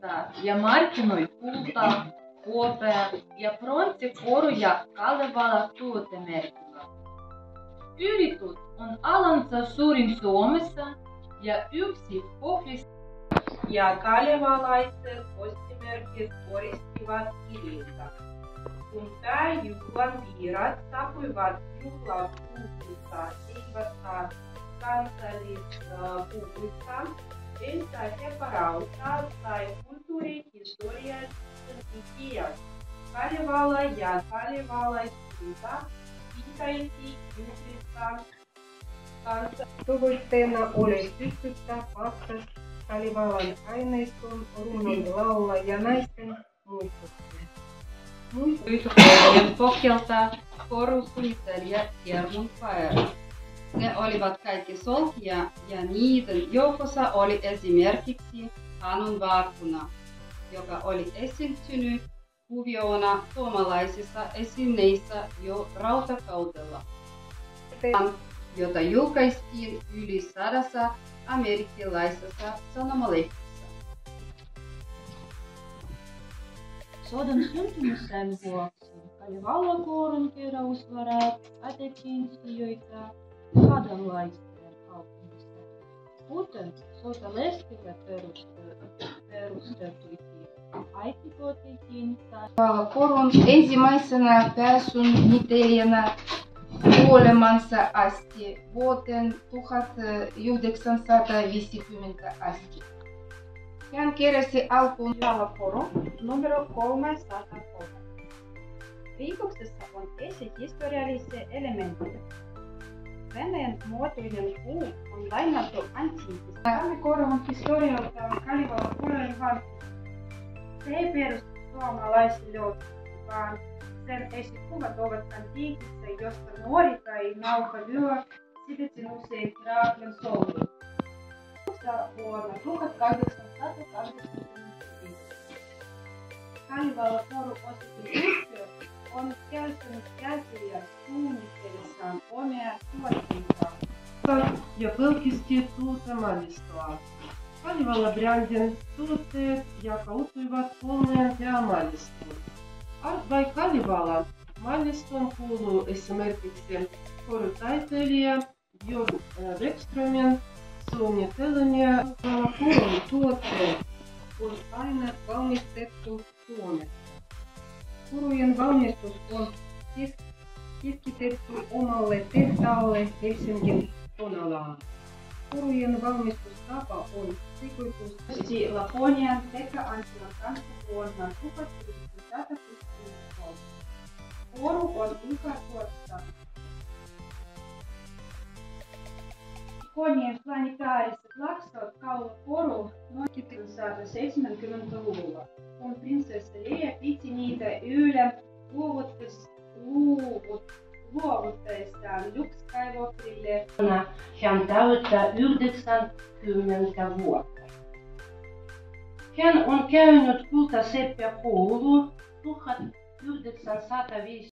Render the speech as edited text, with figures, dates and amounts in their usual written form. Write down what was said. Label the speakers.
Speaker 1: kultaa ja markkinoi kultaa, kuopea ja pronssikoruja Kalevala tuotemerkillä. Yritys on alansa suurin Suomessa ja yksi pohjista.
Speaker 2: Ja kalevalaiset postimerkit koristivat kiviltä. Kun pääjuhlan viirat saapuivat juhlapuukulta siivata kansallispuukulta, entä he varautaa tai kulttuurihistoriallisen tekijät. Kalevala ja kalevalaiskunta pitäisi juhlista kanssa.
Speaker 3: Tavoitteena oli pystyttää paksas Kalevalan aineiston, runnon laula ja naisten muistutuksia.
Speaker 4: Muistutuksen pohjalta korusuunnittelijat Hermund Paera. Ne olivat kaikki solkia ja niiden joukossa oli esimerkiksi Hanun vaakkuna, joka oli esiintynyt kuviona suomalaisissa esineissä jo rautakaudella, jota julkaistiin yli 100 amerikkalaisessa sanomalehdessä.
Speaker 5: Sodan syntymisen vuoksi Kalevala-kourun keräysvarat päätettiin sijoittaa Hadanlaisten kaupungissa, kuten sotaleskille perustettuihin äitikotikin tai
Speaker 4: Kalevala-kourun ensimmäisenä pääsuunnittelijana kuolemansa asti vuoteen 1950 asti. Hän keräsi alkuun
Speaker 6: Kalevala-koru numero 303. Rikoksessa on esihistoriallisia elementtejä. Venäjän muotoinen puu on lainattu antiikista. Kalevala-koru on historialtaan Kalevala-korujen harkittu. Se ei perustu suomalaisille joutuksiin, vaan sen esikuvat ovat antiikissa, josta nuori tai nauha lyö sidettiin usein Heraklen solmuun. Vuonna 1885 Kalevala-koru osakeyhtiö on käyttänyt käsiä suunnitellessaan omia tuotteitaan
Speaker 2: Ja pelkisti tuota mallistoa. Kalevala-brändin tuotteet jakautuivat 3 päämallistoon. Art by Kalevala mallistoon kuuluu esimerkiksi korutaiteilija Björn Bäckströmin suunnittelemia Kalevala-korun tuotteet on aina valmistettu Suomessa.
Speaker 3: Korujen valmistus on keskitetty omalle tehtaalle Helsingin Tonalaan. Korujen valmistustapa on sekoitus
Speaker 6: Laponian sekä Antilan kanssa vuonna 1963. Koru on ykätuotta. Konien planetaariset laksot kaulakoru noin 1970-luvulla, kun prinsessa Leia piti niitä yhden luovuttaessaan Luke Skywalkerille.
Speaker 2: Hän täyttää 90 vuotta. Hän on käynyt kultaseppäkoulua 1905